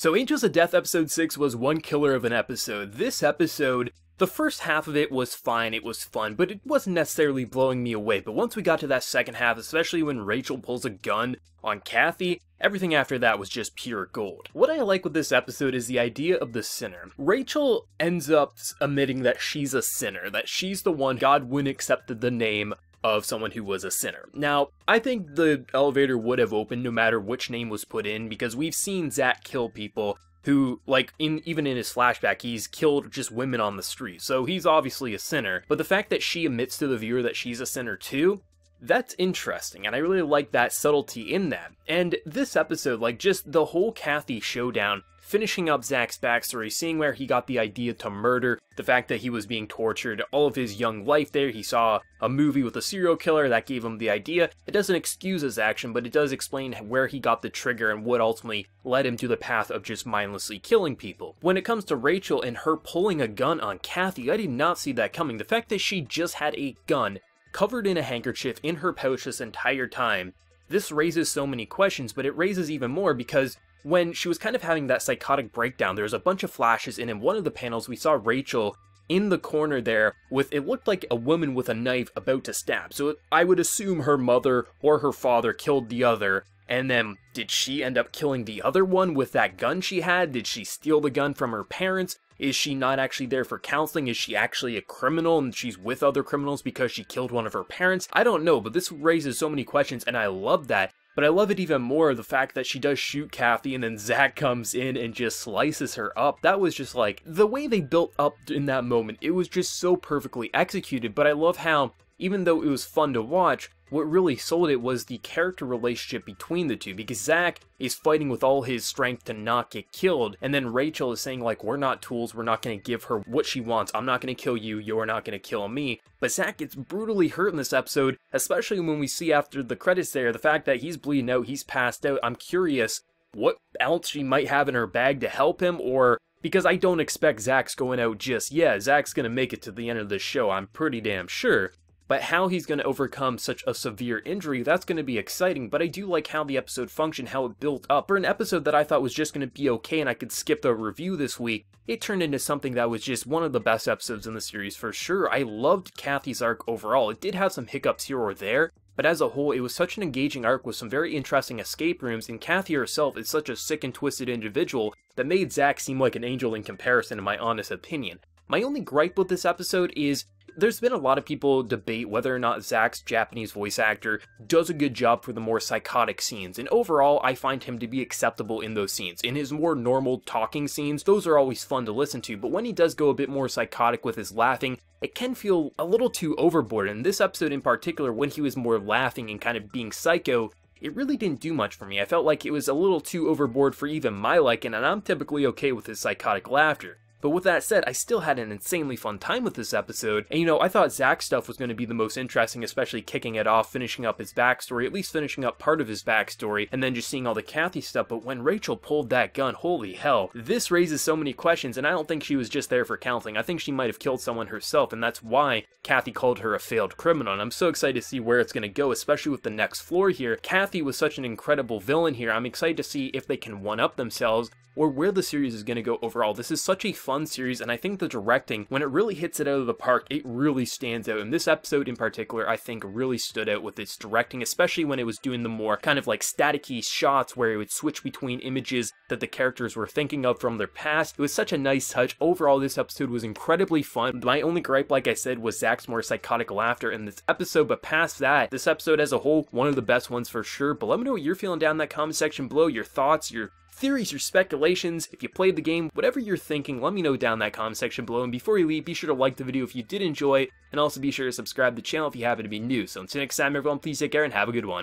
So Angels of Death episode 6 was one killer of an episode. This episode, the first half of it was fine, it was fun, but it wasn't necessarily blowing me away. But once we got to that second half, especially when Rachel pulls a gun on Kathy, everything after that was just pure gold. What I like with this episode is the idea of the sinner. Rachel ends up admitting that she's a sinner, that she's the one God wouldn't accept the name of someone who was a sinner. Now, I think the elevator would have opened no matter which name was put in, because we've seen Zach kill people who, like, even in his flashback, he's killed just women on the street, so he's obviously a sinner. But the fact that she admits to the viewer that she's a sinner too, that's interesting, and I really like that subtlety in that. And this episode, like, just the whole Kathy showdown, finishing up Zach's backstory, seeing where he got the idea to murder, the fact that he was being tortured all of his young life there, he saw a movie with a serial killer that gave him the idea. It doesn't excuse his action, but it does explain where he got the trigger and what ultimately led him to the path of just mindlessly killing people. When it comes to Rachel and her pulling a gun on Kathy, I did not see that coming. The fact that she just had a gun covered in a handkerchief in her pouch this entire time, this raises so many questions, but it raises even more because when she was kind of having that psychotic breakdown, there was a bunch of flashes, and in one of the panels we saw Rachel in the corner there with, it looked like a woman with a knife about to stab. So I would assume her mother or her father killed the other, and then did she end up killing the other one with that gun she had? Did she steal the gun from her parents? Is she not actually there for counseling? Is she actually a criminal and she's with other criminals because she killed one of her parents? I don't know, but this raises so many questions, and I love that. But I love it even more, the fact that she does shoot Kathy and then Zach comes in and just slices her up. That was just like, the way they built up in that moment, it was just so perfectly executed. But I love how, even though it was fun to watch, what really sold it was the character relationship between the two, because Zach is fighting with all his strength to not get killed, and then Rachel is saying, like, we're not tools, we're not going to give her what she wants, I'm not going to kill you, you're not going to kill me. But Zach gets brutally hurt in this episode, especially when we see after the credits there, the fact that he's bleeding out, he's passed out. I'm curious what else she might have in her bag to help him, or because I don't expect Zach's going out just yet. Zach's going to make it to the end of the show, I'm pretty damn sure. But how he's going to overcome such a severe injury, that's going to be exciting. But I do like how the episode functioned, how it built up. For an episode that I thought was just going to be okay and I could skip the review this week, it turned into something that was just one of the best episodes in the series for sure. I loved Kathy's arc overall. It did have some hiccups here or there, but as a whole, it was such an engaging arc with some very interesting escape rooms, and Kathy herself is such a sick and twisted individual that made Zach seem like an angel in comparison, in my honest opinion. My only gripe with this episode is, there's been a lot of people debate whether or not Zach's Japanese voice actor does a good job for the more psychotic scenes, and overall I find him to be acceptable in those scenes. In his more normal talking scenes, those are always fun to listen to, but when he does go a bit more psychotic with his laughing, it can feel a little too overboard. In this episode in particular, when he was more laughing and kind of being psycho, it really didn't do much for me. I felt like it was a little too overboard for even my liking, and I'm typically okay with his psychotic laughter. But with that said, I still had an insanely fun time with this episode, and you know, I thought Zach's stuff was going to be the most interesting, especially kicking it off, finishing up his backstory, at least finishing up part of his backstory, and then just seeing all the Kathy stuff. But when Rachel pulled that gun, holy hell, this raises so many questions, and I don't think she was just there for counseling. I think she might have killed someone herself, and that's why Kathy called her a failed criminal, and I'm so excited to see where it's going to go, especially with the next floor here. Kathy was such an incredible villain here. I'm excited to see if they can one-up themselves, or where the series is going to go overall. This is such a fun series, and I think the directing, when it really hits it out of the park, it really stands out. And this episode in particular, I think really stood out with its directing, especially when it was doing the more kind of like staticky shots where it would switch between images that the characters were thinking of from their past. It was such a nice touch. Overall, this episode was incredibly fun. My only gripe, like I said, was Zach's more psychotic laughter in this episode, but past that, this episode as a whole, one of the best ones for sure. But let me know what you're feeling down in that comment section below, your thoughts, your theories, your speculations. If you played the game, whatever you're thinking, let me know down in that comment section below. And before you leave, be sure to like the video if you did enjoy, and also be sure to subscribe to the channel if you happen to be new. So until next time, everyone, please take care and have a good one.